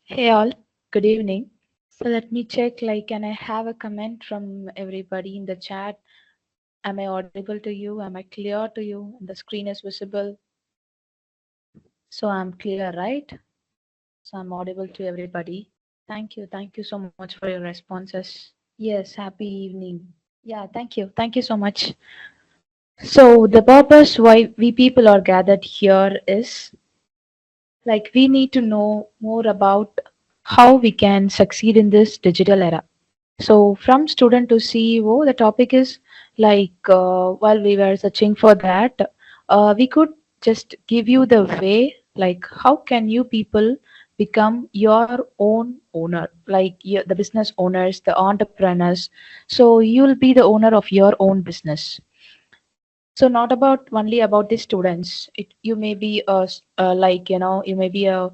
Hey all, good evening. So let me check can I have a comment from everybody in the chat? Am I audible to you? Am I clear to you? The screen is visible. So I'm clear, right? So I'm audible to everybody. Thank you. Thank you so much for your responses. Yes, happy evening. Yeah, thank you. Thank you so much. So the purpose why we people are gathered here is we need to know more about how we can succeed in this digital era. So, from student to CEO, the topic is while we were searching for that, we could just give you the way, how can you people become your own owner, the business owners, the entrepreneurs. So, you'll be the owner of your own business. So not about only about the students. You may be you may be a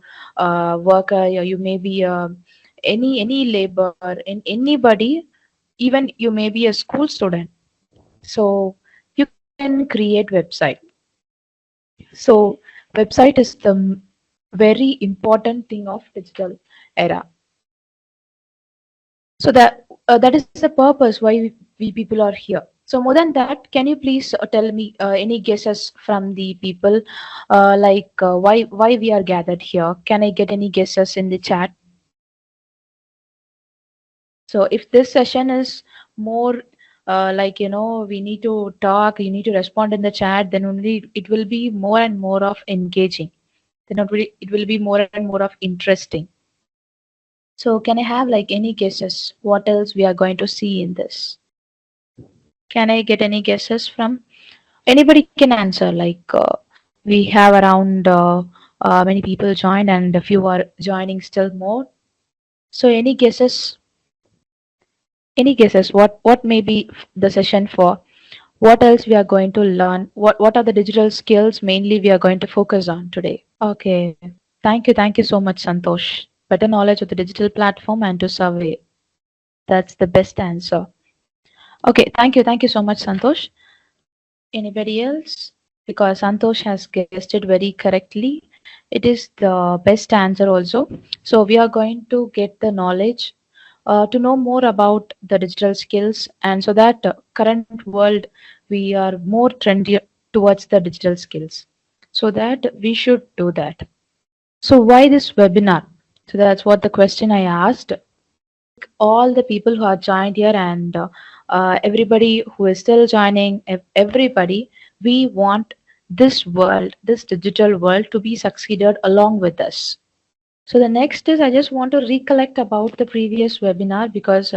worker, or you may be any labor, and anybody, even you may be a school student. So you can create website. So website is the very important thing of digital era. So that is the purpose why we people are here. So more than that, can you please tell me any guesses from the people, why we are gathered here? Can I get any guesses in the chat? So if this session is more we need to talk, you need to respond in the chat, then only it will be more and more of engaging. Then it will be more and more of interesting. So can I have any guesses? What else we are going to see in this? Can I get any guesses from anybody? Can answer. We have around many people joined, and a few are joining still more. So any guesses? Any guesses? What may be the session for? What else we are going to learn? What are the digital skills mainly we are going to focus on today? Okay, thank you so much, Santosh. Better knowledge of the digital platform and to survey. That's the best answer. Okay, thank you so much, Santosh. Anybody else? Because Santosh has guessed it very correctly. It is the best answer also. So we are going to get the knowledge to know more about the digital skills, and so that current world we are more trendy towards the digital skills. So that we should do that. So why this webinar? So that's what the question I asked all the people who are joined here, and everybody who is still joining, everybody, we want this world, this digital world to be succeeded along with us. So the next is I just want to recollect about the previous webinar, because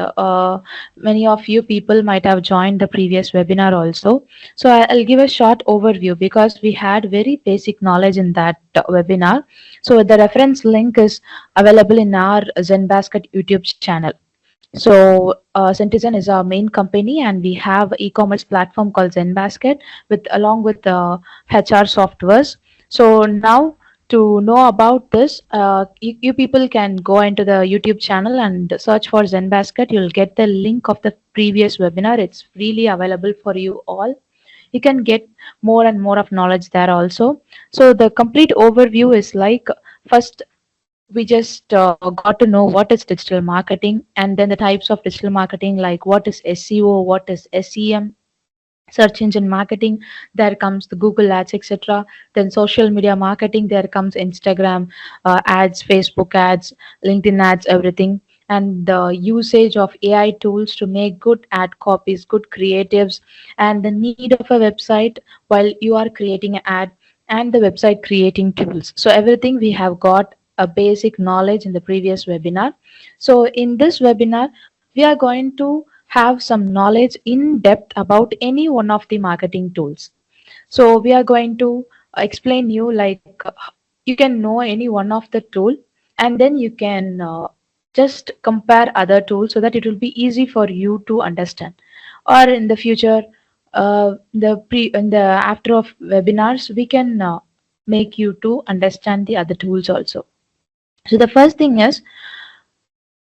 many of you people might have joined the previous webinar also. So I'll give a short overview because we had very basic knowledge in that webinar. So the reference link is available in our ZenBasket YouTube channel. So, Centizen is our main company, and we have e-commerce platform called ZenBasket with along with HR softwares. So now to know about this, you people can go into the YouTube channel and search for ZenBasket. You'll get the link of the previous webinar. It's freely available for you all. You can get more and more of knowledge there also. So the complete overview is first we just got to know what is digital marketing, and then the types of digital marketing, like what is SEO, what is SEM, search engine marketing, there comes the Google ads, etc. Then social media marketing, there comes Instagram ads, Facebook ads, LinkedIn ads, everything. And the usage of AI tools to make good ad copies, good creatives, and the need of a website while you are creating an ad, and the website creating tools. So everything we have got a basic knowledge in the previous webinar. So in this webinar, we are going to have some knowledge in depth about any one of the marketing tools. So we are going to explain you you can know any one of the tool, and then you can just compare other tools so that it will be easy for you to understand. Or in the future, the pre in the after of webinars, we can make you to understand the other tools also. So the first thing is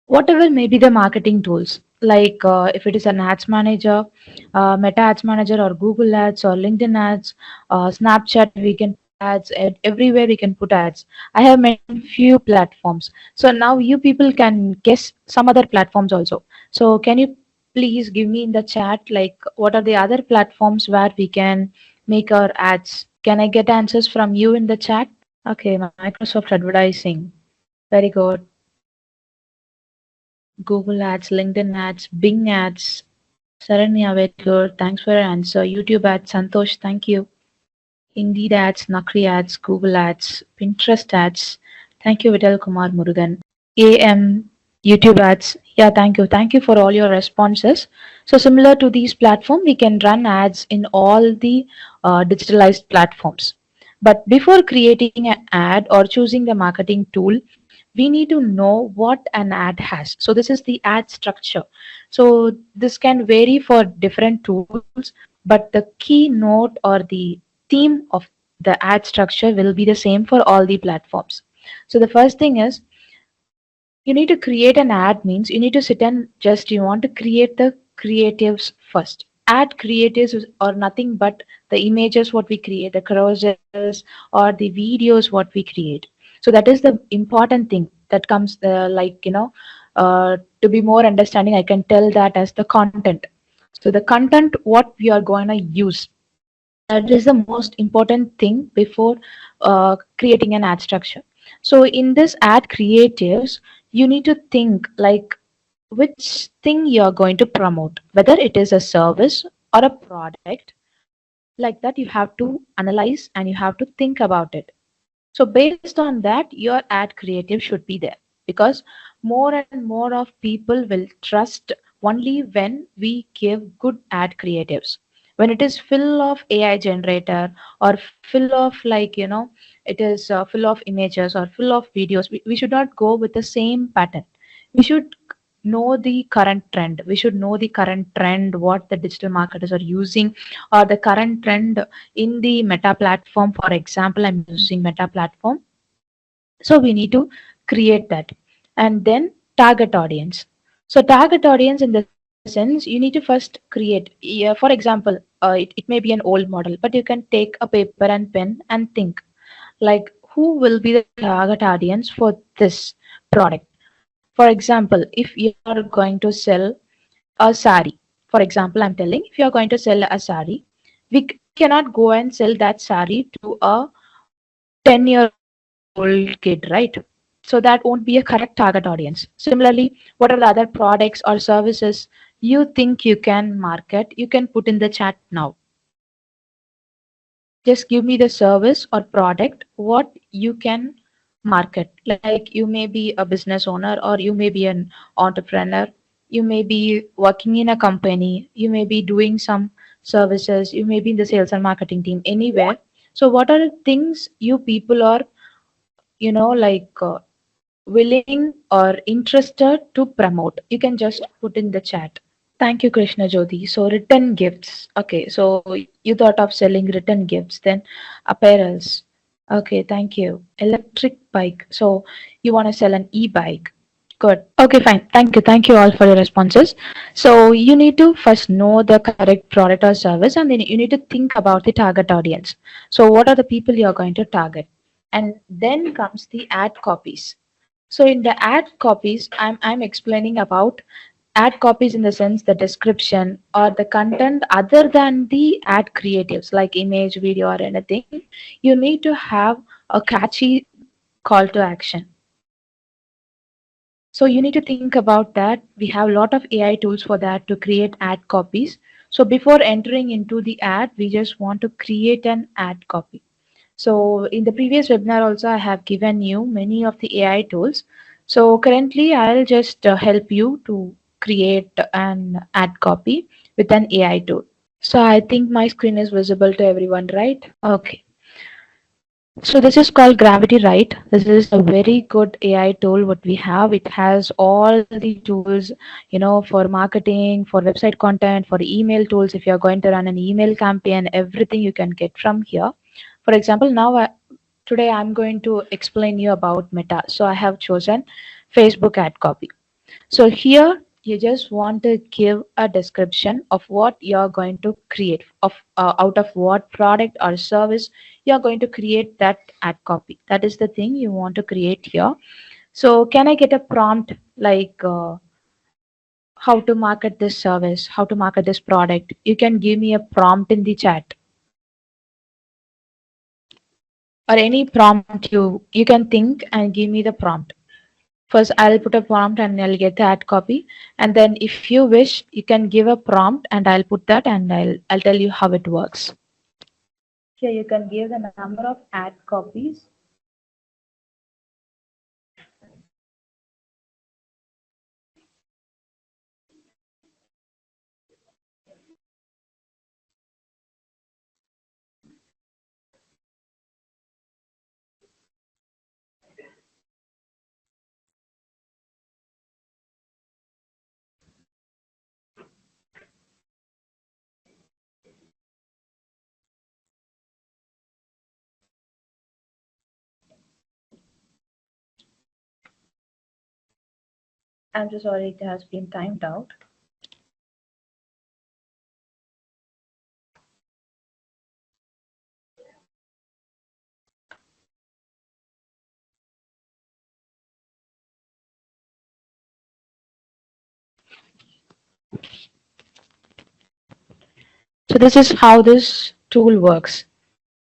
whatever may be the marketing tools, if it is an ads manager, Meta ads manager, or Google ads, or LinkedIn ads, Snapchat, we can ads, everywhere we can put ads. I have mentioned few platforms. So now you people can guess some other platforms also. So can you please give me in the chat like what are the other platforms where we can make our ads? Can I get answers from you in the chat? Okay, Microsoft advertising. Very good. Google ads, LinkedIn ads, Bing ads. Saranya, very good. Thanks for your answer. YouTube ads, Santosh, thank you. Indeed ads, Nakri ads, Google ads, Pinterest ads. Thank you, Vidal Kumar Murugan. AM, YouTube ads. Yeah, thank you. Thank you for all your responses. So similar to these platforms, we can run ads in all the digitalized platforms. But before creating an ad or choosing the marketing tool, we need to know what an ad has. So this is the ad structure. So this can vary for different tools, but the keynote or the theme of the ad structure will be the same for all the platforms. So the first thing is you need to create an ad means you need to sit and just you want to create the creatives first. Ad creatives are nothing but the images what we create, the carousels or the videos what we create. So that is the important thing that comes to be more understanding. I can tell that as the content. So the content what we are going to use, that is the most important thing before creating an ad structure. So in this ad creatives, you need to think like which thing you are going to promote, whether it is a service or a product. Like that, you have to analyze and you have to think about it. So based on that, your ad creative should be there, because more and more of people will trust only when we give good ad creatives. When it is full of AI generator or full of it is full of images or full of videos, we should not go with the same pattern. We should know the current trend. We should know the current trend, what the digital marketers are using, or the current trend in the Meta platform. For example, I'm using Meta platform, so we need to create that. And then target audience. So target audience in the sense you need to first create. Yeah, for example, it may be an old model, but you can take a paper and pen and think like who will be the target audience for this product. For example, if you are going to sell a sari, for example, I'm telling, if you are going to sell a sari, we cannot go and sell that sari to a 10-year-old kid, right? So that won't be a correct target audience. Similarly, what are the other products or services you think you can market? You can put in the chat now. Just give me the service or product what you can market. Like you may be a business owner or you may be an entrepreneur. You may be working in a company. You may be doing some services. You may be in the sales and marketing team anywhere. So what are the things you people are, willing or interested to promote? You can just put in the chat. Thank you, Krishna Jyoti. So return gifts. Okay, so you thought of selling return gifts, then apparels. Okay, thank you. Electric bike. So you want to sell an e-bike. Good. Okay, fine. Thank you. Thank you all for your responses. So you need to first know the correct product or service, and then you need to think about the target audience. So what are the people you are going to target? And then comes the ad copies. So in the ad copies, I'm explaining about ad copies in the sense the description or the content other than the ad creatives like image, video, or anything. You need to have a catchy call to action. So you need to think about that. We have a lot of AI tools for that to create ad copies. So before entering into the ad, we just want to create an ad copy. So in the previous webinar also, I have given you many of the AI tools. So currently, I'll just help you to create an ad copy with an AI tool. So I think my screen is visible to everyone, right? Okay. So this is called Gravity Write. This is a very good AI tool what we have. It has all the tools, for marketing, for website content, for email tools. If you're going to run an email campaign, everything you can get from here. For example, now today I'm going to explain you about Meta. So I have chosen Facebook ad copy. So here You just want to give a description of what you're going to create, of out of what product or service you're going to create that ad copy. That is the thing you want to create here. So can I get a prompt like how to market this service, how to market this product? You can give me a prompt in the chat, or any prompt you can think and give me the prompt. First, I'll put a prompt and I'll get the ad copy. And then if you wish, you can give a prompt and I'll put that and I'll tell you how it works. Here you can give the number of ad copies. I'm so sorry it has been timed out. So this is how this tool works.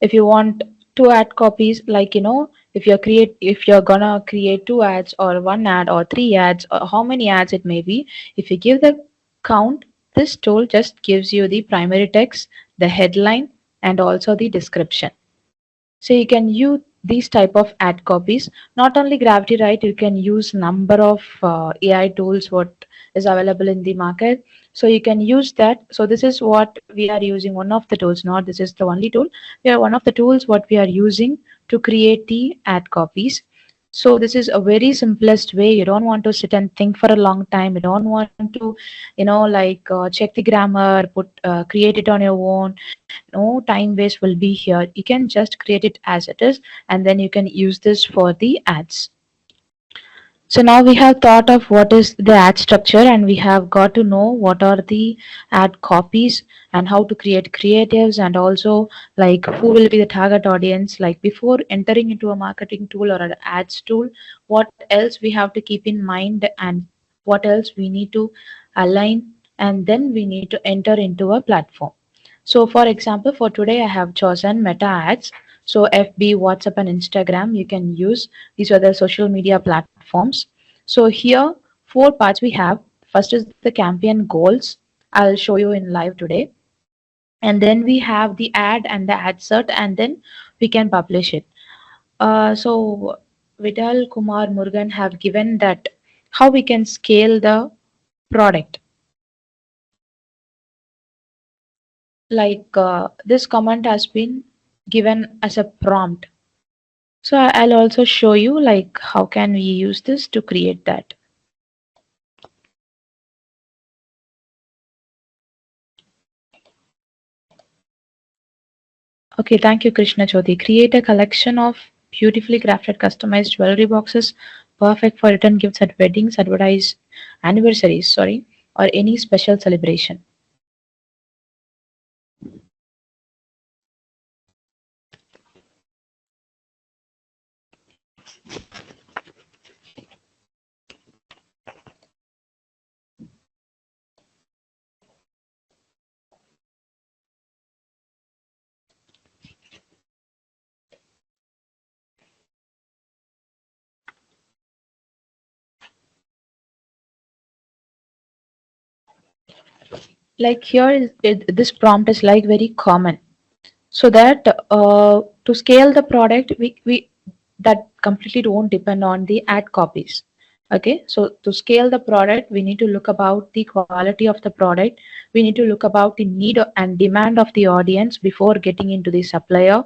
If you want two ad copies, like if you're gonna create two ads or one ad or three ads or how many ads it may be, if you give the count, this tool just gives you the primary text, the headline, and also the description. So you can use these type of ad copies. Not only Gravity, right? You can use number of AI tools what is available in the market. So you can use that. So this is what we are using. One of the tools, not this is the only tool. We are one of the tools what we are using to create the ad copies. So this is a very simplest way. You don't want to sit and think for a long time. You don't want to, like check the grammar, create it on your own. No time waste will be here. You can just create it as it is, and then you can use this for the ads. So now we have thought of what is the ad structure, and we have got to know what are the ad copies and how to create creatives, and also like who will be the target audience. Like before entering into a marketing tool or an ads tool, what else we have to keep in mind, and what else we need to align, and then we need to enter into a platform. So for example, for today I have chosen Meta Ads. So FB, WhatsApp and Instagram, you can use. These are the social media platforms. So here, four parts we have. First is the campaign goals. I'll show you in live today. And then we have the ad and the ad cert, and then we can publish it. So Vidal Kumar Murugan have given that how we can scale the product. Like this comment has been given as a prompt. So I'll also show you like how can we use this to create that. Okay, thank you, Krishna Jyoti. Create a collection of beautifully crafted customized jewelry boxes, perfect for return gifts at weddings, anniversaries, sorry, or any special celebration. Like here, this prompt is like very common. So that to scale the product, we that completely don't depend on the ad copies. Okay, so to scale the product, we need to look about the quality of the product. We need to look about the need and demand of the audience before getting into the supplier.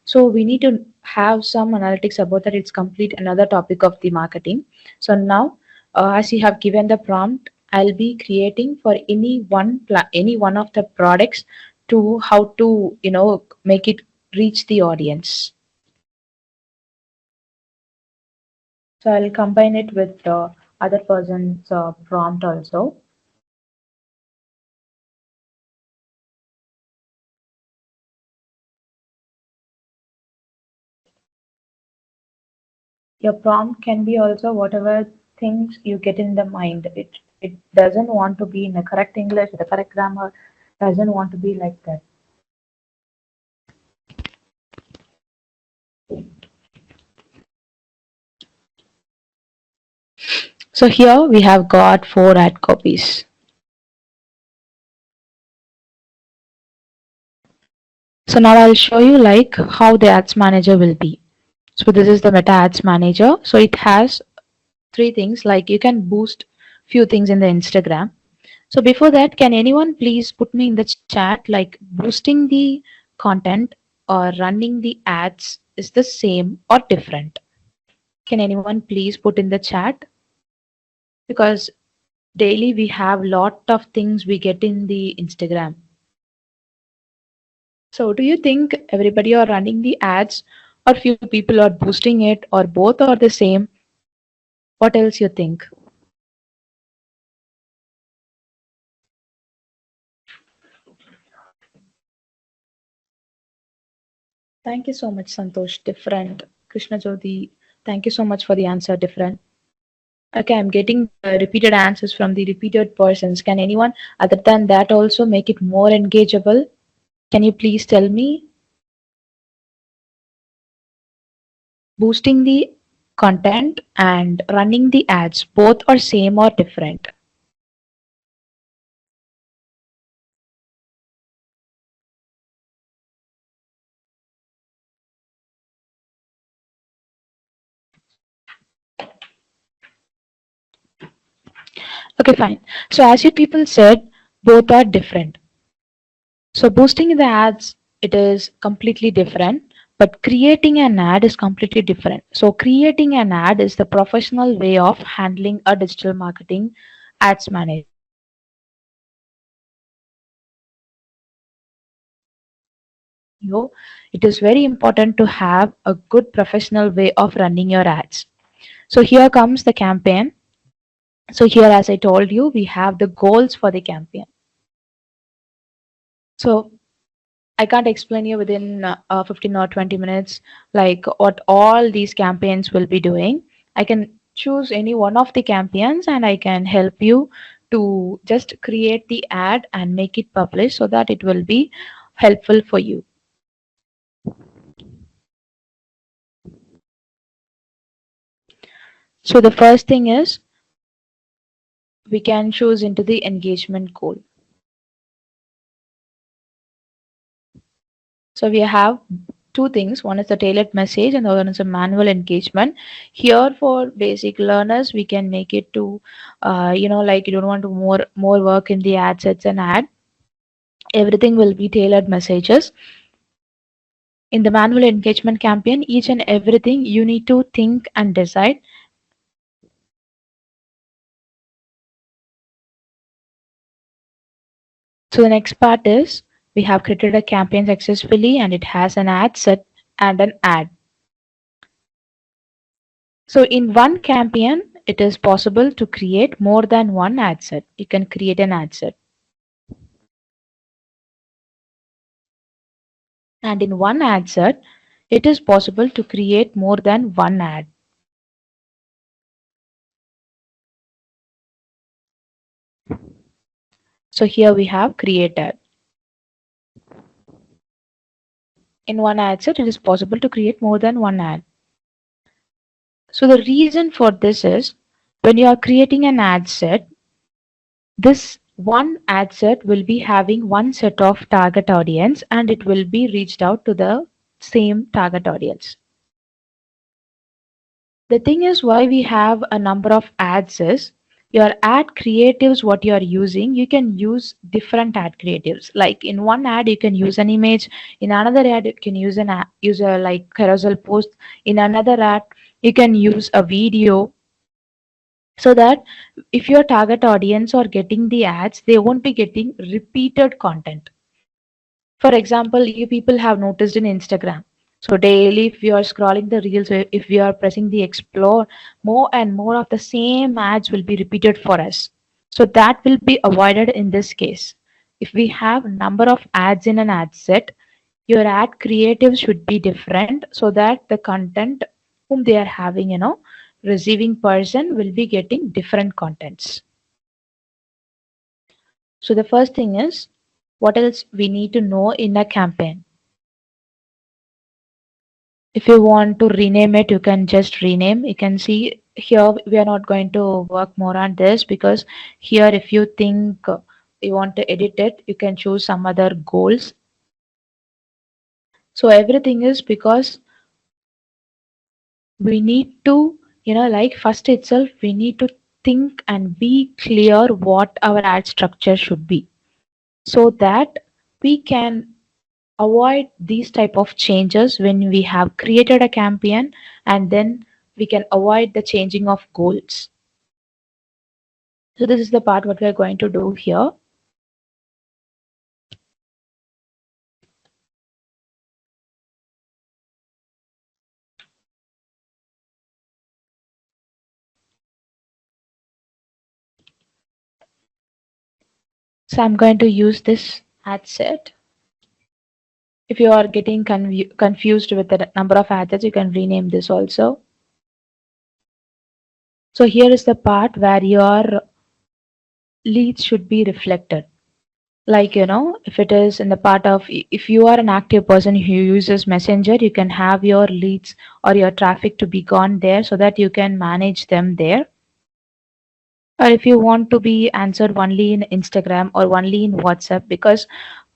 So we need to have some analytics about that. It's complete another topic of the marketing. So now, as you have given the prompt, I'll be creating for any one of the products to how to make it reach the audience. So I'll combine it with other person's prompt also. Your prompt can be also whatever things you get in the mind. It doesn't want to be in the correct English, the correct grammar, doesn't want to be like that. So here we have got 4 ad copies. So now I'll show you like how the ads manager will be. So this is the meta ads manager. So it has 3 things, like you can boost few things in the Instagram. So before that, can anyone please put me in the chat like boosting the content or running the ads is the same or different? Can anyone please put in the chat? Because daily we have lot of things we get in the Instagram. So do you think everybody are running the ads or few people are boosting it or both are the same? What else you think? Thank you so much, Santosh. Different. Krishna Jyoti, thank you so much for the answer. Different. Okay, I'm getting repeated answers from the repeated persons. Can anyone other than that also make it more engageable? Can you please tell me? Boosting the content and running the ads, both are same or different? Okay, fine. So as you people said, both are different. So boosting the ads, it is completely different, but creating an ad is completely different. So creating an ad is the professional way of handling a digital marketing ads manager. It is very important to have a good professional way of running your ads. So here comes the campaign. So here, as I told you, we have the goals for the campaign. So I can't explain you within 15 or 20 minutes like what all these campaigns will be doing. I can choose any one of the campaigns and I can help you to just create the ad and make it publish so that it will be helpful for you. So the first thing is we can choose into the engagement goal. So we have 2 things. One is the tailored message and the other one is a manual engagement. Here for basic learners, we can make it to, like you don't want to more work in the ad sets and ad. Everything will be tailored messages. In the manual engagement campaign, each and everything you need to think and decide. So the next part is we have created a campaign successfully and it has an ad set and an ad. So in one campaign, it is possible to create more than one ad set. You can create an ad set. And in one ad set, it is possible to create more than one ad. So here we have create ad. In one ad set, it is possible to create more than one ad. So the reason for this is when you are creating an ad set, this one ad set will be having one set of target audience and it will be reached out to the same target audience. The thing is why we have a number of ads is your ad creatives what you are using, you can use different ad creatives. Like in one ad you can use an image, in another ad you can use use a like carousel post, in another ad you can use a video, so that if your target audience are getting the ads, they won't be getting repeated content. For example, you people have noticed in Instagram, So daily, if we are scrolling the reels, if we are pressing the explore, more and more of the same ads will be repeated for us. So that will be avoided in this case. If we have number of ads in an ad set, your ad creative should be different so that the content whom they are having, receiving person will be getting different contents. So the first thing is what else we need to know in a campaign. If you want to rename it, you can just rename. You can see here we are not going to work more on this because here if you think you want to edit it, you can choose some other goals. So everything is because we need to, like first itself, we need to think and be clear what our ad structure should be so that we can avoid these type of changes when we have created a campaign, and then we can avoid the changing of goals. So this is the part what we are going to do here. So I'm going to use this ad set. If you are getting confused with the number of ad sets, you can rename this also. So here is the part where your leads should be reflected. Like, if it is in the part of, if you are an active person who uses Messenger, you can have your leads or your traffic to be gone there so that you can manage them there. Or if you want to be answered only in Instagram or only in WhatsApp, because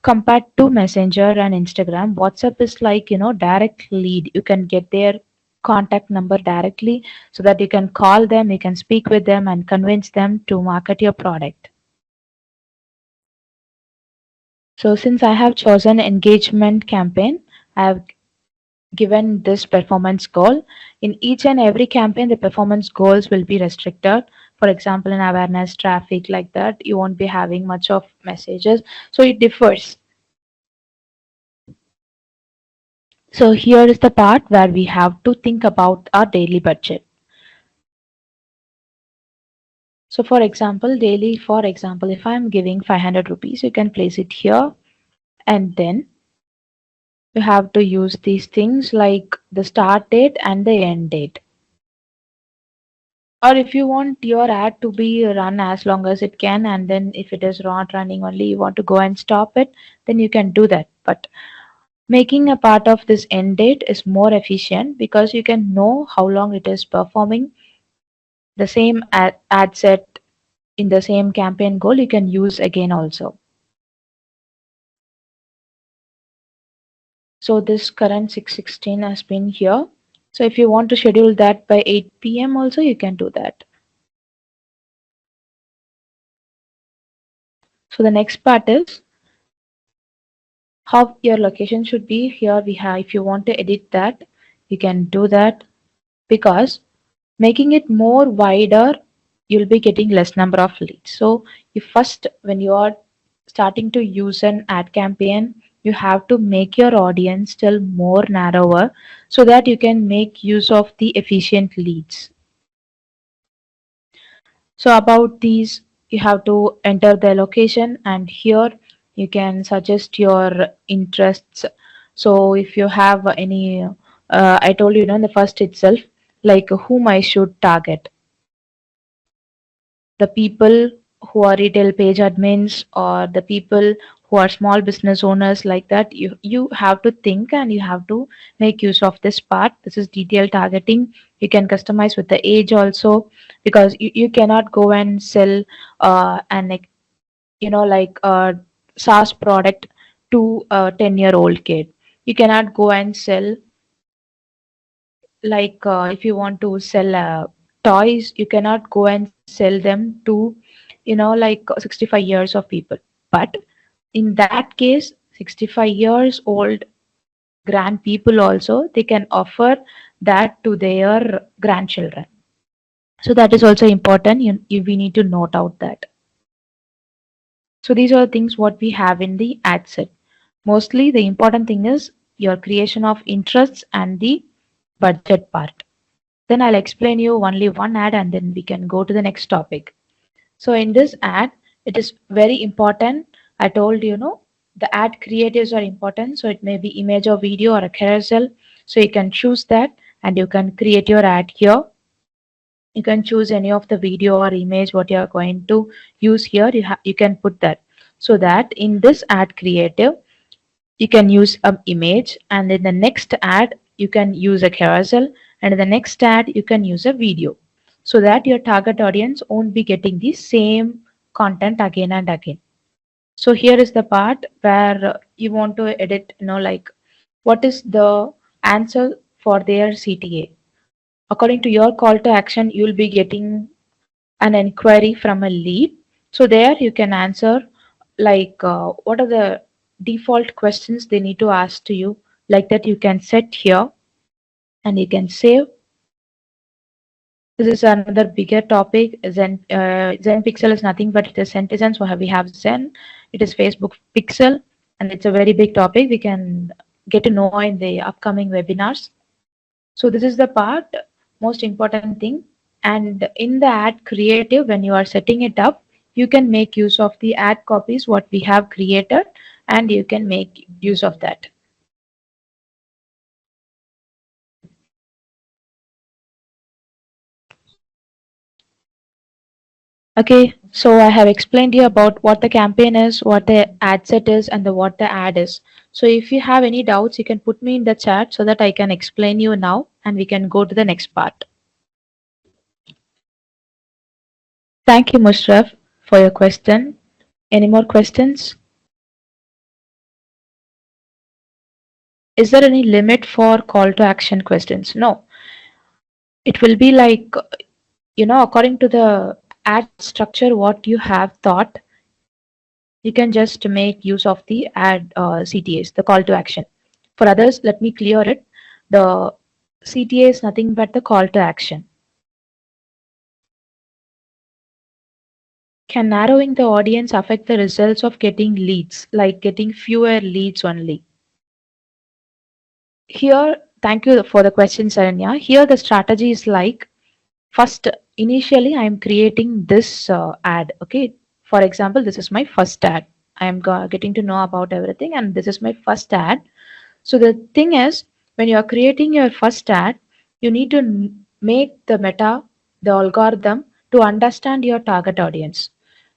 compared to Messenger and Instagram, WhatsApp is like, direct lead. You can get their contact number directly so that you can call them, you can speak with them and convince them to market your product. So since I have chosen engagement campaign, I have given this performance goal. In each and every campaign, the performance goals will be restricted. For example, in awareness, traffic, like that, you won't be having much of messages. So it differs. So here is the part where we have to think about our daily budget. So for example, daily, for example, if I'm giving 500 rupees, you can place it here, and then you have to use these things like the start date and the end date. Or if you want your ad to be run as long as it can, and then if it is not running only, you want to go and stop it, then you can do that. But making a part of this end date is more efficient because you can know how long it is performing. The same ad set in the same campaign goal you can use again also. So this current 616 has been here. So if you want to schedule that by 8 p.m. also, you can do that. So the next part is how your location should be. Here we have, if you want to edit that, you can do that, because making it more wider, you'll be getting less number of leads. So you first, when you are starting to use an ad campaign, you have to make your audience still more narrower so that you can make use of the efficient leads. So about these, you have to enter the location, and here you can suggest your interests. So if you have any, I told you, in the first itself, like whom I should target. The people who are retail page admins or the people who are small business owners, like that, you have to think and you have to make use of this part. This is detailed targeting. You can customize with the age also, because you cannot go and sell an like, like a SaaS product to a 10-year-old kid. You cannot go and sell, like if you want to sell toys, you cannot go and sell them to, like 65 years of people. But in that case, 65 years old grand people also, they can offer that to their grandchildren. So that is also important. We need to note out that. So these are the things what we have in the ad set. Mostly the important thing is your creation of interests and the budget part. Then I'll explain you only one ad and then we can go to the next topic. So in this ad, it is very important. I told you, know, the ad creatives are important. So it may be image or video or a carousel. So you can choose that and you can create your ad here. You can choose any of the video or image what you are going to use here. You can put that. So that in this ad creative, you can use an image, and in the next ad you can use a carousel, and in the next ad you can use a video, so that your target audience won't be getting the same content again and again. So here is the part where you want to edit, like what is the answer for their CTA. According to your call to action, you will be getting an inquiry from a lead. So there you can answer like what are the default questions they need to ask to you. Like that you can set here and you can save. This is another bigger topic. Zen Pixel is nothing but it is Centizen. So we have Zen. It is Facebook Pixel, and it's a very big topic. We can get to know in the upcoming webinars. So this is the part, most important thing. And in the ad creative, when you are setting it up, you can make use of the ad copies what we have created, and you can make use of that. Okay, so I have explained you about what the campaign is, what the ad set is, and what the ad is. So if you have any doubts, you can put me in the chat so that I can explain you now, and we can go to the next part. Thank you, Mushraf, for your question. Any more questions? Is there any limit for call to action questions? No. It will be like, according to the ad structure, what you have thought, you can just make use of the ad CTAs, the call to action. For others, let me clear it. The CTA is nothing but the call to action. Can narrowing the audience affect the results of getting leads, like getting fewer leads only? Here, thank you for the question, Saranya. Here, the strategy is like, first, initially, I am creating this ad. Okay. For example, this is my first ad. I am getting to know about everything, and this is my first ad. So the thing is, when you are creating your first ad, you need to make the meta, the algorithm to understand your target audience.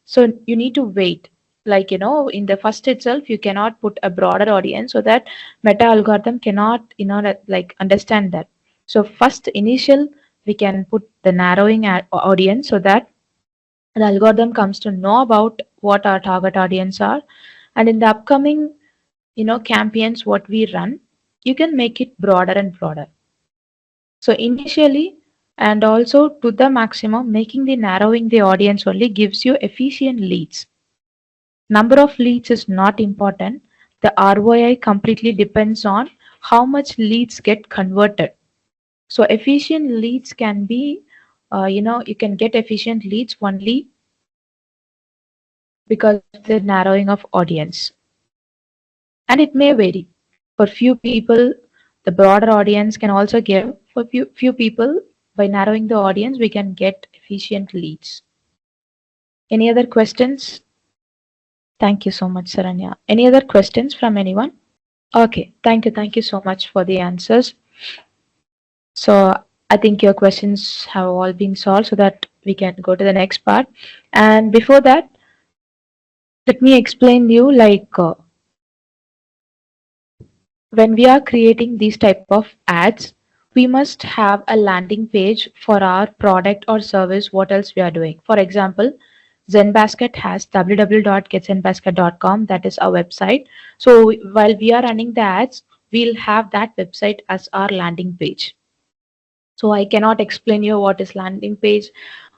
So you need to wait. Like, in the first itself, you cannot put a broader audience so that meta algorithm cannot, like understand that. So first initial, we can put the narrowing audience so that the algorithm comes to know about what our target audience are. And in the upcoming, campaigns, what we run, you can make it broader and broader. So initially, and also to the maximum, making the narrowing the audience only gives you efficient leads. Number of leads is not important. The ROI completely depends on how much leads get converted. So efficient leads can be, you can get efficient leads only because of the narrowing of audience. And it may vary. For few people, the broader audience can also give. For few people, by narrowing the audience, we can get efficient leads. Any other questions? Thank you so much, Saranya. Any other questions from anyone? Okay, thank you. Thank you so much for the answers. So I think your questions have all been solved so that we can go to the next part. And before that, let me explain you like when we are creating these type of ads, we must have a landing page for our product or service. What else we are doing? For example, Zenbasket has www.getzenbasket.com. That is our website. So while we are running the ads, we'll have that website as our landing page. So I cannot explain you what is landing page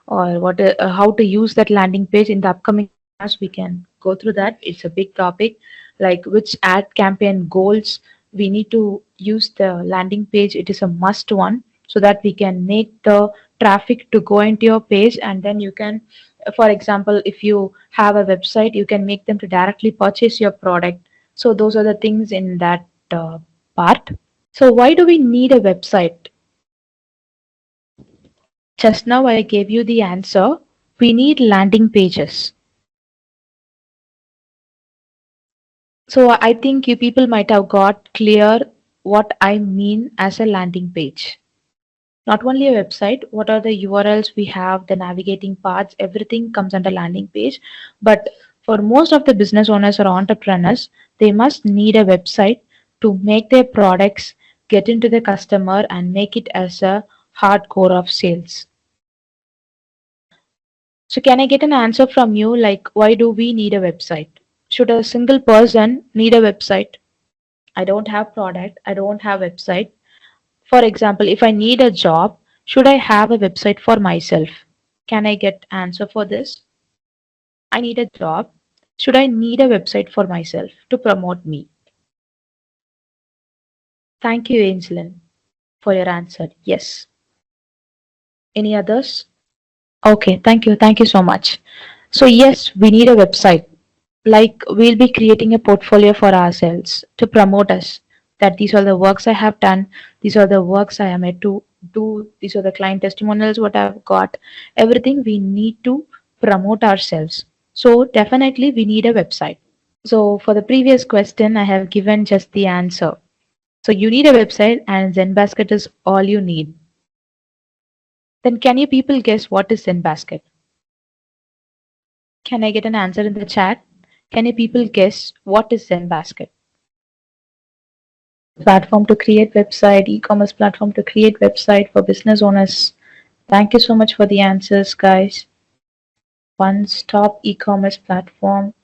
or what how to use that landing page. In the upcoming class we can go through that. It's a big topic, like which ad campaign goals we need to use the landing page. It is a must one, so that we can make the traffic to go into your page, and then you can, for example, if you have a website, you can make them to directly purchase your product. So those are the things in that part. So why do we need a website? Just now I gave you the answer. We need landing pages. So I think you people might have got clear what I mean as a landing page. Not only a website, what are the URLs we have, the navigating paths, everything comes under landing page. But for most of the business owners or entrepreneurs, they must need a website to make their products get into the customer and make it as a hardcore of sales. So can I get an answer from you like why do we need a website? Should a single person need a website? I don't have product, I don't have website. For example, if I need a job, should I have a website for myself? Can I get answer for this? I need a job. Should I need a website for myself to promote me? Thank you, Angelin, for your answer. Yes. Any others? Okay, thank you. Thank you so much. So yes, we need a website. Like we'll be creating a portfolio for ourselves to promote us. That these are the works I have done. These are the works I am yet to do. These are the client testimonials what I've got. Everything we need to promote ourselves. So definitely we need a website. So for the previous question, I have given just the answer. So you need a website and Zenbasket is all you need. Then can you people guess what is Zenbasket? Can I get an answer in the chat? Can you people guess what is Zenbasket? Platform to create website, e-commerce platform to create website for business owners. Thank you so much for the answers, guys. One-stop e-commerce platform.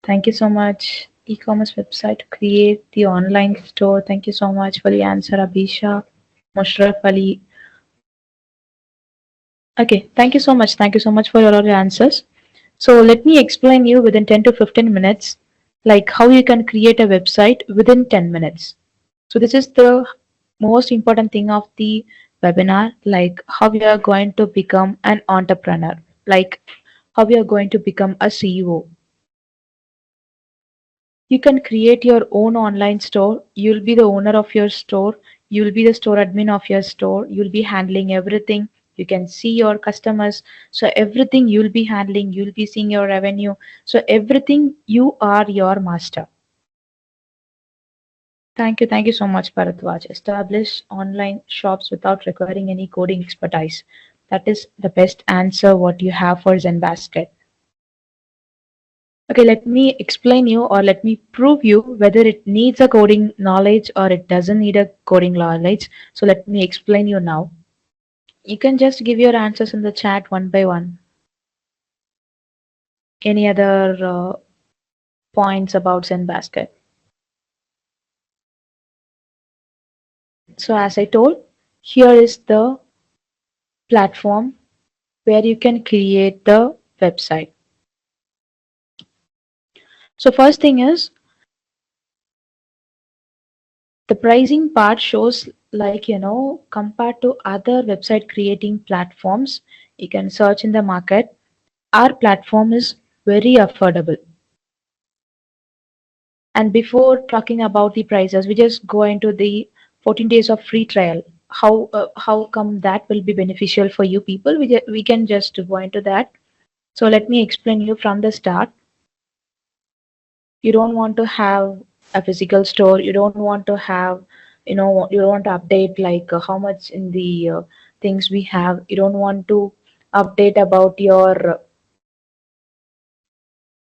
Thank you so much. E-commerce website to create the online store. Thank you so much for the answer, Abhisha, Mushraf Ali. Okay, thank you so much. Thank you so much for all your answers. So let me explain you within 10 to 15 minutes, like how you can create a website within 10 minutes. So this is the most important thing of the webinar, like how we are going to become an entrepreneur, like how we are going to become a CEO. You can create your own online store. You'll be the owner of your store. You'll be the store admin of your store. You'll be handling everything. You can see your customers. So everything you'll be handling, you'll be seeing your revenue. So everything you are your master. Thank you. Thank you so much, Bharatwaj. Establish online shops without requiring any coding expertise. That is the best answer what you have for Zenbasket. Okay, let me explain you or let me prove you whether it needs a coding knowledge or it doesn't need a coding knowledge. So let me explain you now. You can just give your answers in the chat one by one. Any other points about Zenbasket? So as I told, here is the platform where you can create the website. So first thing is the pricing part shows like, compared to other website creating platforms, you can search in the market. Our platform is very affordable. And before talking about the prices, we just go into the 14 days of free trial. How come that will be beneficial for you people? We can just go into that. So let me explain you from the start. You don't want to have a physical store. You don't want to have, you don't want to update like how much in the things we have. You don't want to update about your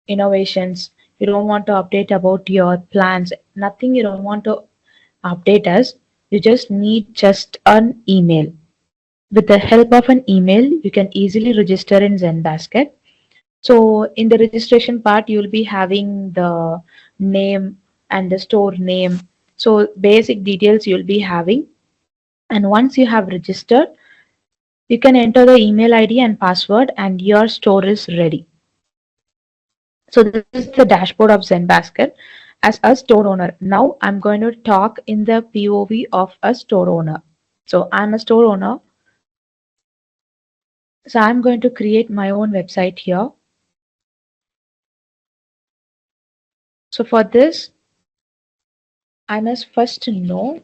innovations. You don't want to update about your plans. Nothing you don't want to update us. You just need just an email. With the help of an email, you can easily register in Zenbasket. So in the registration part, you'll be having the name and the store name. So basic details you'll be having. And once you have registered, you can enter the email ID and password and your store is ready. So this is the dashboard of Zenbasket as a store owner. Now I'm going to talk in the POV of a store owner. So I'm a store owner. So I'm going to create my own website here. So for this, I must first know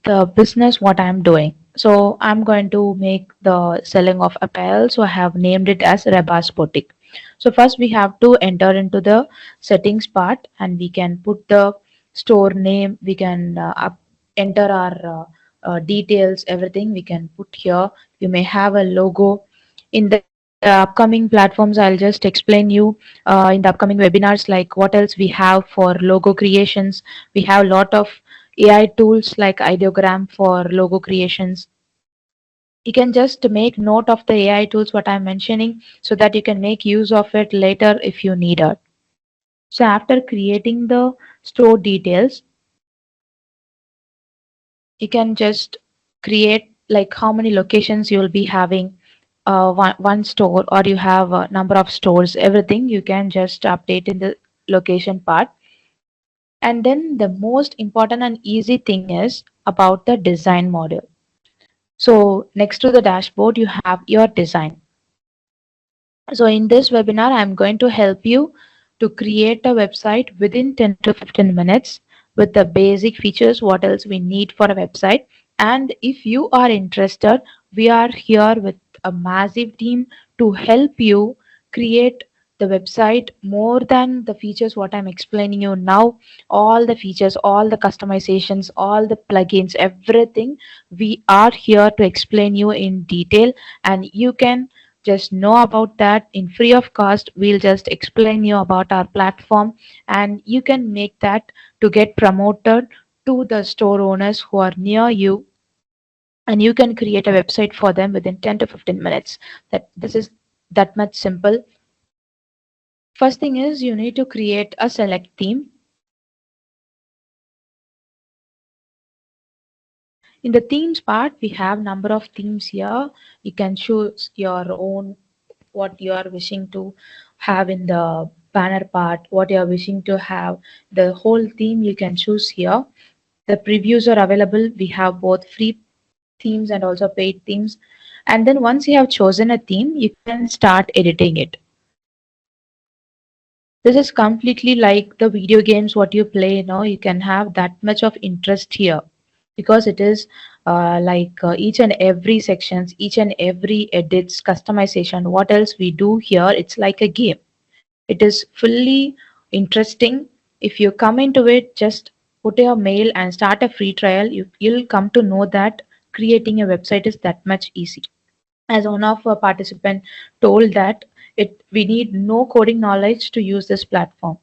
the business what I'm doing. So I'm going to make the selling of apparel. So I have named it as Rebas Boutique. So first we have to enter into the settings part and we can put the store name. We can enter our details, everything we can put here. You may have a logo. In the upcoming platforms, I'll just explain you in the upcoming webinars like what else we have for logo creations. We have a lot of AI tools like ideogram for logo creations. You can just make note of the AI tools what I'm mentioning so that you can make use of it later if you need it. So after creating the store details, you can just create like how many locations you will be having, one store or you have a number of stores, everything you can just update in the location part. And then the most important and easy thing is about the design module. So next to the dashboard, you have your design. So in this webinar, I'm going to help you to create a website within 10 to 15 minutes with the basic features, what else we need for a website. And if you are interested, we are here with a massive team to help you create the website more than the features what I'm explaining you now. All the features, all the customizations, all the plugins, everything we are here to explain you in detail, and you can just know about that in free of cost. We'll just explain you about our platform and you can make that to get promoted to the store owners who are near you, and you can create a website for them within 10 to 15 minutes. That this is that much simple. First thing is you need to create a select theme. In the themes part, we have number of themes here. You can choose your own, what you are wishing to have in the banner part, what you are wishing to have. The whole theme you can choose here. The previews are available. We have both free themes and also paid themes. And then once you have chosen a theme, you can start editing it. This is completely like the video games what you play, you know, you can have that much of interest here because it is each and every sections, each and every edits, customization, what else we do here, it's like a game. It is fully interesting. If you come into it, just put your mail and start a free trial. You'll come to know that creating a website is that much easy. As one of our participant told that we need no coding knowledge to use this platform.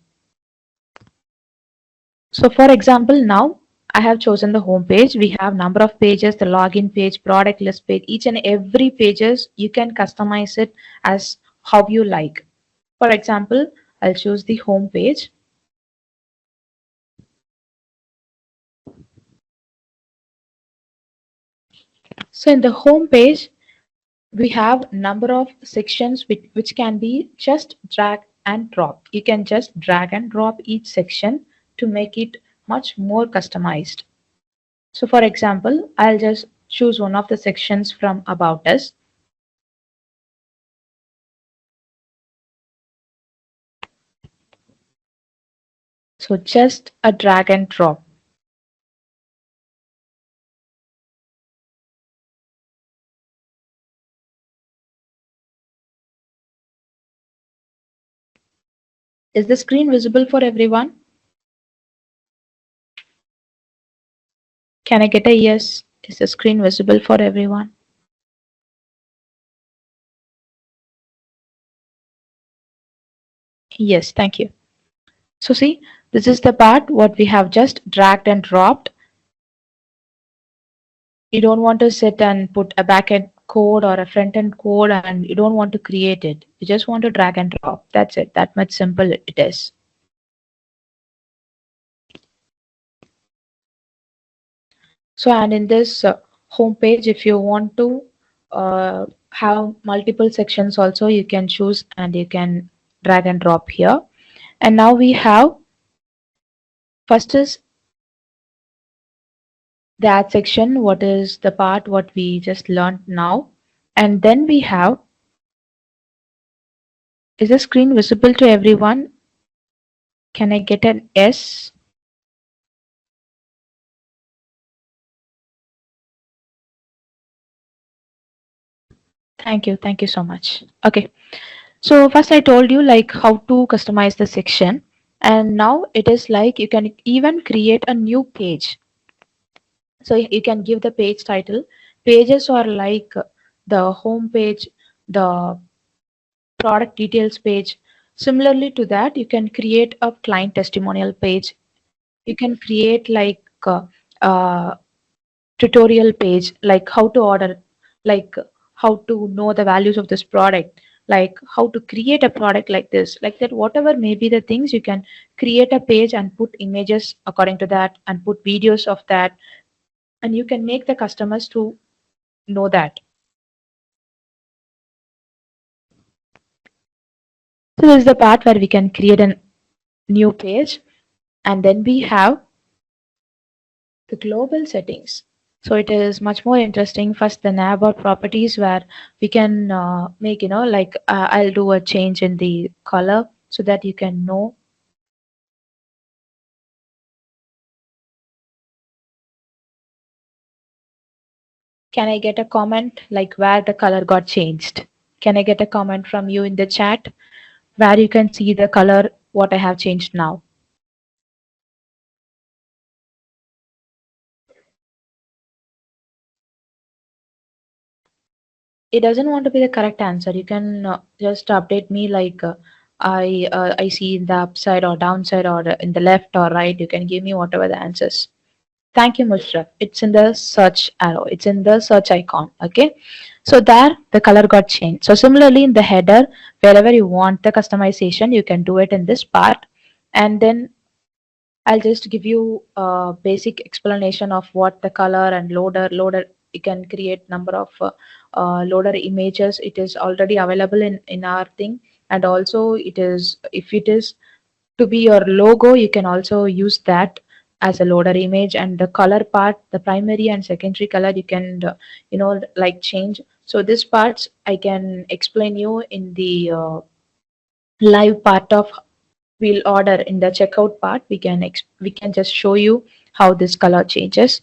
So for example, now I have chosen the home page. We have number of pages, the login page, product list page, each and every pages you can customize it as how you like. For example, I'll choose the home page. So in the home page, we have number of sections which can be just drag and drop. You can just drag and drop each section to make it much more customized. So for example, I'll just choose one of the sections from About Us. So just a drag and drop. Is the screen visible for everyone? Can I get a yes? Is the screen visible for everyone? Yes, thank you. So see, this is the part what we have just dragged and dropped. You don't want to sit and put a backend code or a front end code and you don't want to create it. You just want to drag and drop. That's it. That much simple it is. So, and in this home page, if you want to have multiple sections also, you can choose and you can drag and drop here. And now we have first is the ad section, what is the part what we just learned now. And then we have, is the screen visible to everyone? Can I get an S? Thank you. Thank you so much. Okay. So first I told you like how to customize the section, and now it is like you can even create a new page. So you can give the page title. Pages are like the home page, the product details page. Similarly to that, you can create a client testimonial page. You can create like a tutorial page, like how to order, like how to know the values of this product, like how to create a product like this, like that, whatever may be the things, you can create a page and put images according to that and put videos of that, and you can make the customers to know that. So this is the part where we can create a new page, and then we have the global settings. So it is much more interesting. First, the about properties where we can make, like I'll do a change in the color so that you can know. Can I get a comment like where the color got changed? Can I get a comment from you in the chat where you can see the color, what I have changed now? It doesn't want to be the correct answer. You can just update me like I see in the upside or downside or in the left or right. You can give me whatever the answers. Thank you, Mushraf. It's in the search arrow. It's in the search icon. Okay. So there the color got changed. So similarly in the header, wherever you want the customization, you can do it in this part. And then I'll just give you a basic explanation of what the color and loader. You can create number of loader images. It is already available in our thing, and also it is, if it is to be your logo, you can also use that as a loader image. And the color part, the primary and secondary color, you can like change. So this parts I can explain you in the live part of we'll order. In the checkout part we can just show you how this color changes.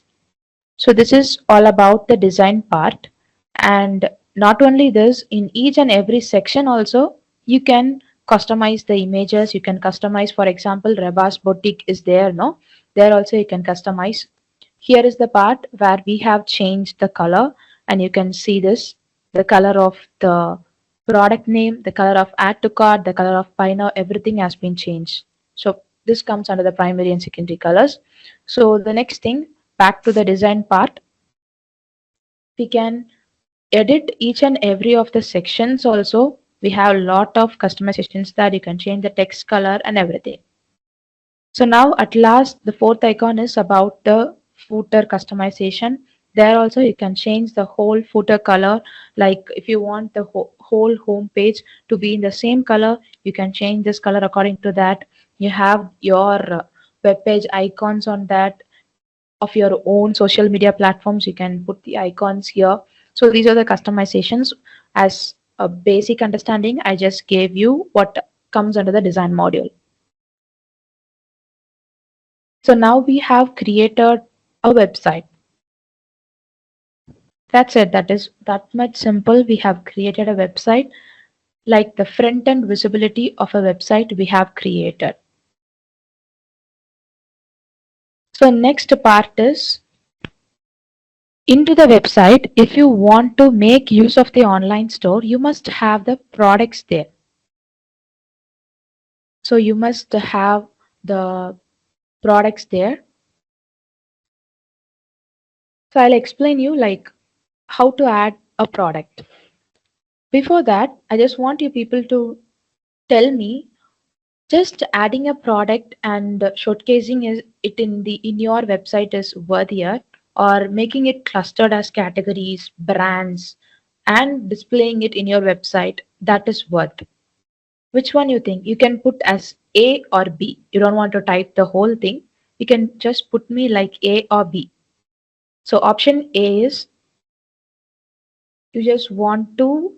So this is all about the design part. And not only this, in each and every section also you can customize the images. You can customize, for example, Rebas boutique is there, no, there also you can customize. Here is the part where we have changed the color, and you can see this, the color of the product name, the color of add to cart, the color of buy now, everything has been changed. So this comes under the primary and secondary colors. So the next thing, back to the design part, we can edit each and every of the sections also. We have a lot of customizations that you can change the text color and everything. So now at last, the fourth icon is about the footer customization. There also you can change the whole footer color. Like if you want the whole home page to be in the same color, you can change this color according to that. You have your web page icons on that of your own social media platforms. You can put the icons here. So these are the customizations. As a basic understanding, I just gave you what comes under the design module. So now we have created a website. That's it. That is that much simple. We have created a website, like the front end visibility of a website we have created. So next part is into the website. If you want to make use of the online store, you must have the products there. So you must have the products there. So I'll explain you like how to add a product. Before that, I just want you people to tell me, just adding a product and showcasing it in your website is worthier, or making it clustered as categories, brands, and displaying it in your website, that is worth. Which one you think? You can put as A or B. You don't want to type the whole thing. You can just put me like A or B. So option A is you just want to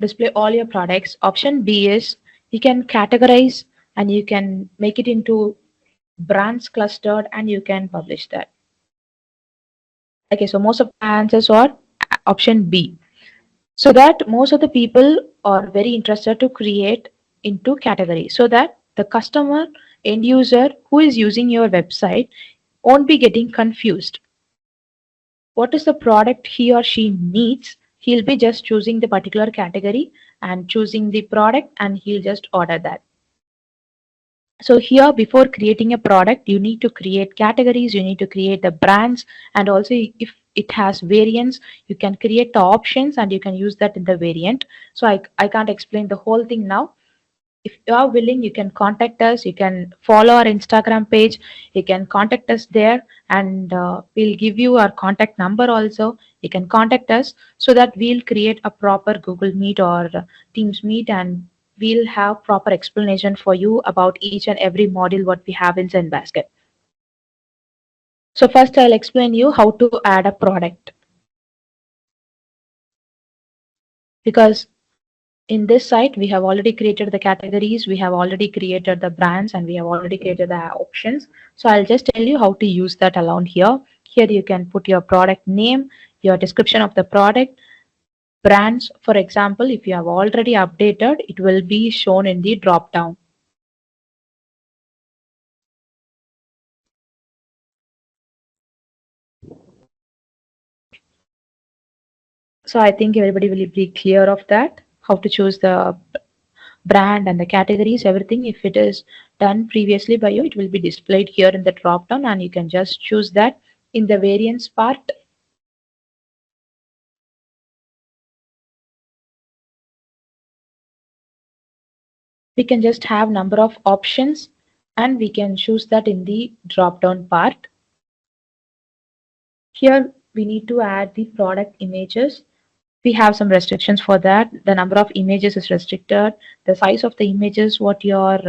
display all your products. Option B is you can categorize and you can make it into brands clustered and you can publish that. Okay, so most of the answers are option B. so that most of the people are very interested to create into category so that the customer end user who is using your website won't be getting confused. What is the product he or she needs? He'll be just choosing the particular category and choosing the product and he'll just order that. So here before creating a product, you need to create categories, you need to create the brands, and also if it has variants, you can create the options and you can use that in the variant. So I can't explain the whole thing now. If you are willing, you can contact us, you can follow our Instagram page, you can contact us there, and we'll give you our contact number also. You can contact us so that we'll create a proper Google Meet or Teams Meet, and we'll have proper explanation for you about each and every module what we have in Zenbasket. So first I'll explain you how to add a product, because in this site we have already created the categories, we have already created the brands, and we have already created the options. So I'll just tell you how to use that along here. Here you can put your product name, your description of the product, brands. For example, if you have already updated, it will be shown in the drop down. So I think everybody will be clear of that, how to choose the brand and the categories, everything. If it is done previously by you, it will be displayed here in the drop down and you can just choose that. In the variants part, we can just have number of options and we can choose that in the drop down part. Here we need to add the product images. We have some restrictions for that. The number of images is restricted. The size of the images what you're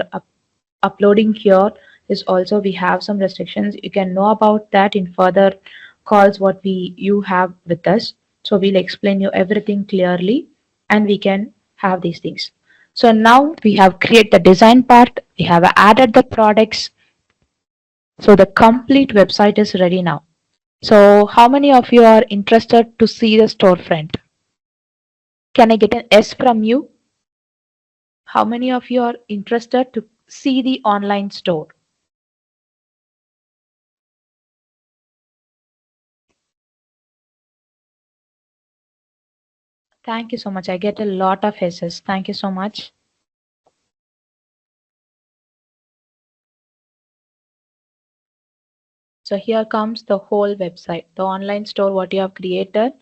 uploading here is also, we have some restrictions. You can know about that in further calls what we you have with us. So we'll explain you everything clearly and we can have these things. So now we have created the design part, we have added the products. So the complete website is ready now. So how many of you are interested to see the storefront? Can I get an S from you? How many of you are interested to see the online store? Thank you so much. I get a lot of S's. Thank you so much. So here comes the whole website, the online store what you have created.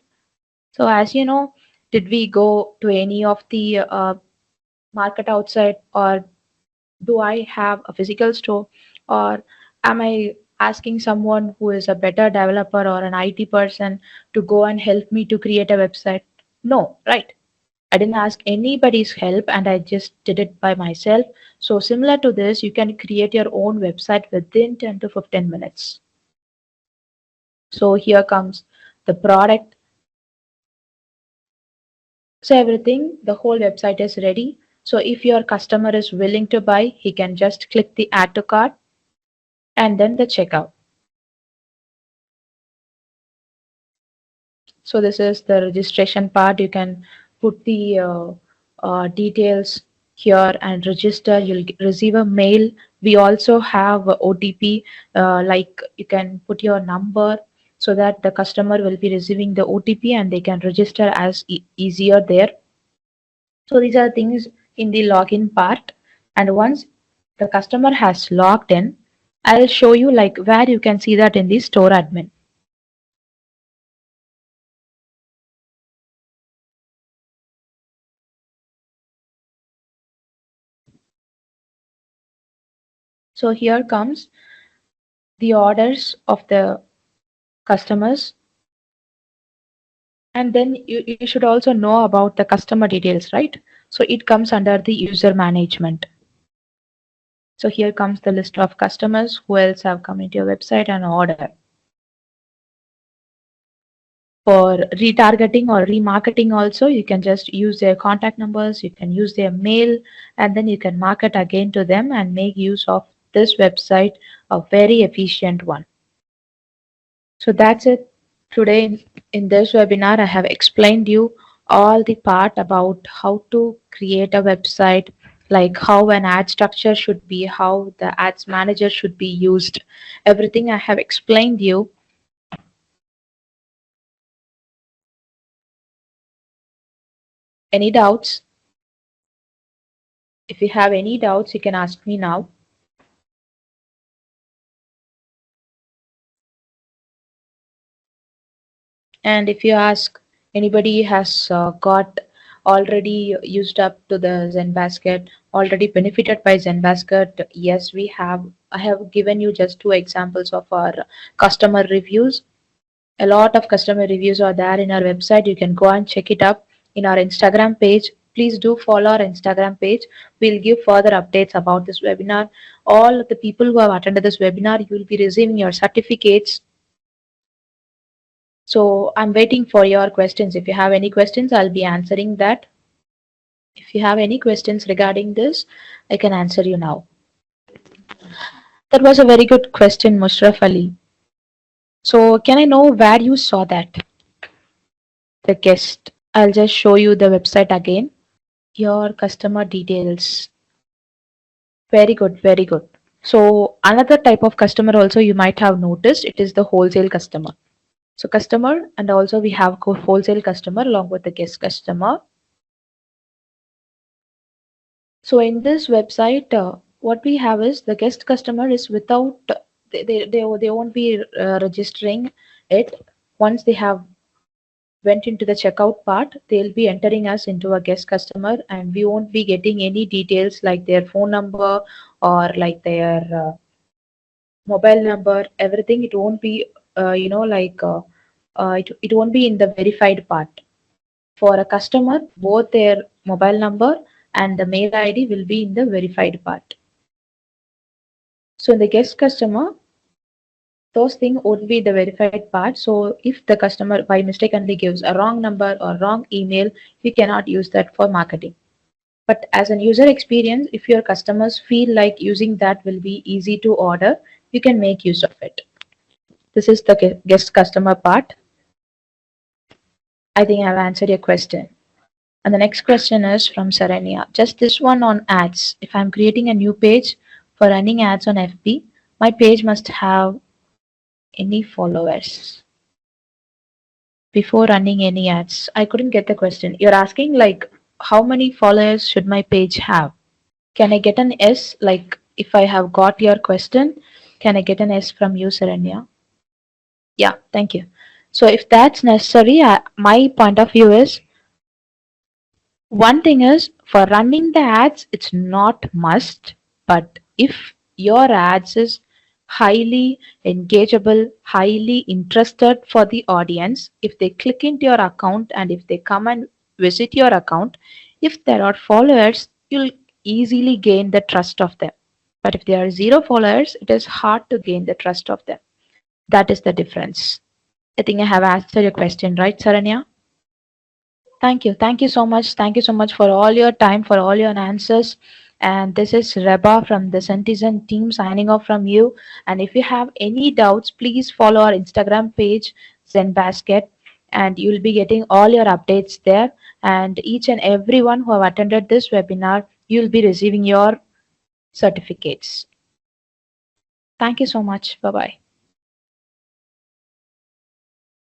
So as you know, did we go to any of the market outside, or do I have a physical store, or am I asking someone who is a better developer or an IT person to go and help me to create a website? No, right? I didn't ask anybody's help and I just did it by myself. So similar to this, you can create your own website within 10 to 15 minutes. So here comes the product. So everything, the whole website is ready. So if your customer is willing to buy, he can just click the add to cart and then the checkout. So this is the registration part. You can put the details here and register. You'll receive a mail. We also have a OTP, like you can put your number so that the customer will be receiving the OTP and they can register as easier there. So these are things in the login part. And once the customer has logged in, I'll show you like where you can see that in the store admin. So here comes the orders of the customers, and then you should also know about the customer details, right? So it comes under the user management. So here comes the list of customers who else have come into your website and order. For retargeting or remarketing also, you can just use their contact numbers, you can use their mail, and then you can market again to them and make use of this website, a very efficient one. So that's it. Today in this webinar, I have explained you all the part about how to create a website, like how an ad structure should be, how the ads manager should be used. Everything I have explained you. Any doubts? If you have any doubts, you can ask me now. And if you ask anybody has got already used up to the Zenbasket, already benefited by Zenbasket, yes, we have. I have given you just two examples of our customer reviews. A lot of customer reviews are there in our website. You can go and check it up in our Instagram page. Please do follow our Instagram page. We'll give further updates about this webinar. All of the people who have attended this webinar, you will be receiving your certificates. So I'm waiting for your questions. If you have any questions, I'll be answering that. If you have any questions regarding this, I can answer you now. That was a very good question, Mushraf Ali. So can I know where you saw that? The guest. I'll just show you the website again. Your customer details. Very good, very good. So another type of customer also you might have noticed, it is the wholesale customer. So customer, and also we have wholesale customer along with the guest customer. So in this website, what we have is the guest customer is without, they won't be registering it. Once they have went into the checkout part, they'll be entering us into a guest customer, and we won't be getting any details like their phone number or like their mobile number, everything. It won't be, it won't be in the verified part. For a customer, both their mobile number and the mail ID will be in the verified part. So in the guest customer, those things would be the verified part. So if the customer by mistakenly gives a wrong number or wrong email, you cannot use that for marketing. But as an user experience, if your customers feel like using that will be easy to order, you can make use of it. This is the guest customer part. I think I've answered your question. And the next question is from Saranya. Just this one on ads. If I'm creating a new page for running ads on FB, my page must have any followers before running any ads. I couldn't get the question. You're asking like how many followers should my page have? Can I get an S? Like if I have got your question, can I get an S from you, Saranya? Yeah, thank you. So if that's necessary, my point of view is one thing is for running the ads, it's not must, but if your ads is highly engageable, highly interested for the audience, if they click into your account and if they come and visit your account, if there are followers, you'll easily gain the trust of them. But if there are zero followers, it is hard to gain the trust of them. That is the difference. I think I have answered your question, right, Saranya? Thank you. Thank you so much. Thank you so much for all your time, for all your answers. And this is Reba from the Centizen team signing off from you. And if you have any doubts, please follow our Instagram page, ZenBasket, and you'll be getting all your updates there. And each and everyone who have attended this webinar, you'll be receiving your certificates. Thank you so much. Bye bye.